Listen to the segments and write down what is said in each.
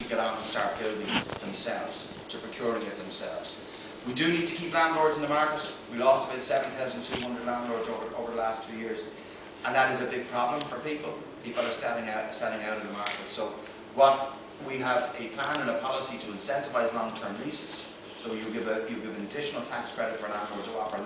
get on and start building it themselves, to procuring it themselves. We do need to keep landlords in the market. We lost about 7,200 landlords over the last 2 years, and that is a big problem for people. People are selling out of the market. So what we have a plan and a policy to incentivise long-term leases. So you give an additional tax credit for landlords who offer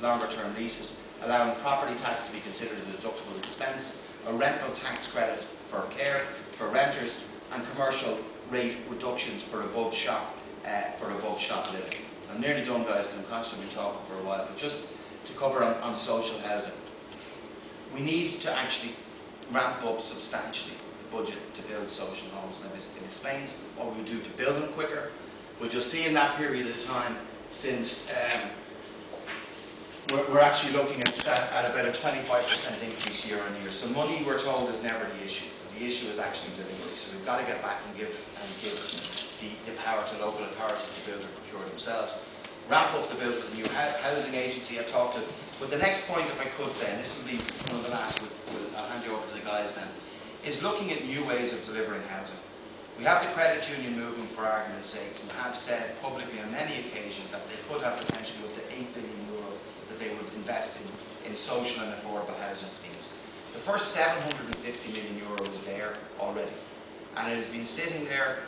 longer-term leases, allowing property tax to be considered as a deductible expense, a rental tax credit for care, for renters, and commercial rate reductions for above shop living. I'm nearly done, guys, because I'm conscious I've been talking for a while, but just to cover on social housing. We need to actually ramp up substantially the budget to build social homes. Now, this explains what we would do to build them quicker, but you'll see in that period of time, since we're actually looking at about a 25% increase year on year. So money, we're told, is never the issue. The issue is actually delivery. So we've got to get back and give the power to local authorities to build and procure themselves. Ramp up the build of the new housing agency I talked to. But the next point, if I could say, and this will be one of the last, I'll hand you over to the guys then, is looking at new ways of delivering housing. We have the credit union movement, for argument's sake, who have said publicly on many occasions that they could have potentially up to €8 billion that they would invest in social and affordable housing schemes. The first €750 million is there already, and it has been sitting there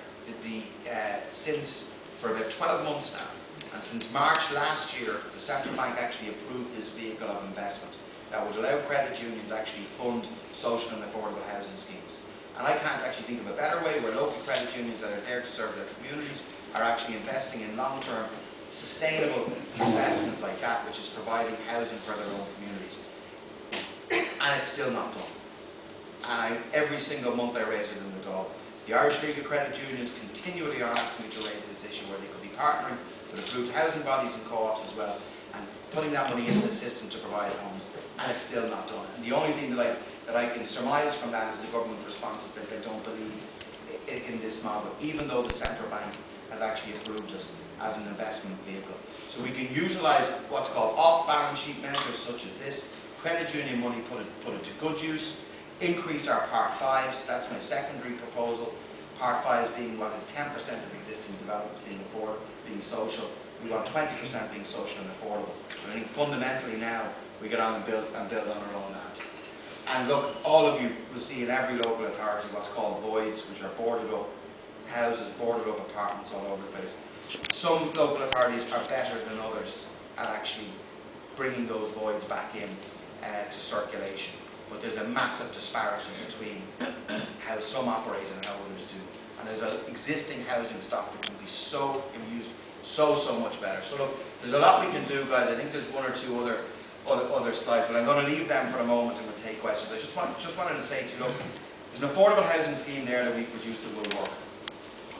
for about 12 months now. And since March last year, the central bank actually approved this vehicle of investment that would allow credit unions actually fund social and affordable housing schemes. And I can't actually think of a better way where local credit unions that are there to serve their communities are actually investing in long-term, sustainable investment like that, which is providing housing for their own communities. And it's still not done. And every single month I raise it in the Dáil. The Irish League of Credit Unions continually are asking me to raise this issue where they could be partnering with approved housing bodies and co-ops as well, and putting that money into the system to provide homes, and it's still not done. And the only thing that I can surmise from that is the government response is that they don't believe in this model, even though the central bank has actually approved it as an investment vehicle. So we can utilise what's called off-balance sheet measures such as this, credit union money, put it to good use, increase our Part 5s, that's my secondary proposal. Part 5s being what is 10% of existing developments being social. We want 20% being social and affordable. And I think fundamentally now we get on and build on our own land. And look, all of you will see in every local authority what's called voids, which are boarded up houses, boarded up apartments all over the place. Some local authorities are better than others at actually bringing those voids back in to circulation. But there's a massive disparity between how some operate and how others do. And there's an existing housing stock that can be so used so much better. So look, there's a lot we can do, guys. I think there's one or two other slides, but I'm going to leave them for a moment and we'll take questions. I just wanted to say to you, look, there's an affordable housing scheme there that we produced that will work.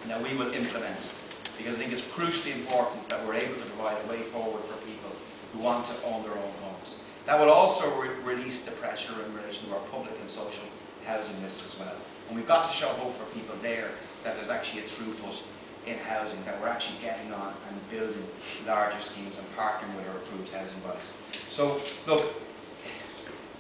Now we will implement, because I think it's crucially important that we're able to provide a way forward for people who want to own their own homes. That will also release the pressure in relation to our public and social housing list as well. And we've got to show hope for people there that there's actually a throughput in housing, that we're actually getting on and building larger schemes and partnering with our approved housing bodies. So, look,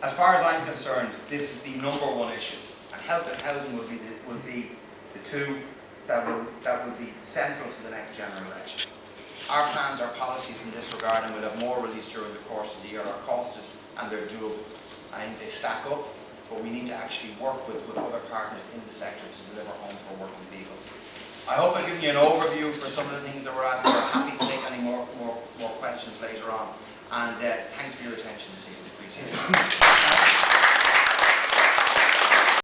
as far as I'm concerned, this is the #1 issue, and health and housing will be the two that will be central to the next general election. Our plans, our policies in this regard, and we'll have more released during the course of the year, are costed and they're doable. I think they stack up, but we need to actually work with other partners in the sector to deliver homes for working people. I hope I've given you an overview for some of the things that we're at. We're happy to take any more questions later on. And thanks for your attention this evening. Appreciate it.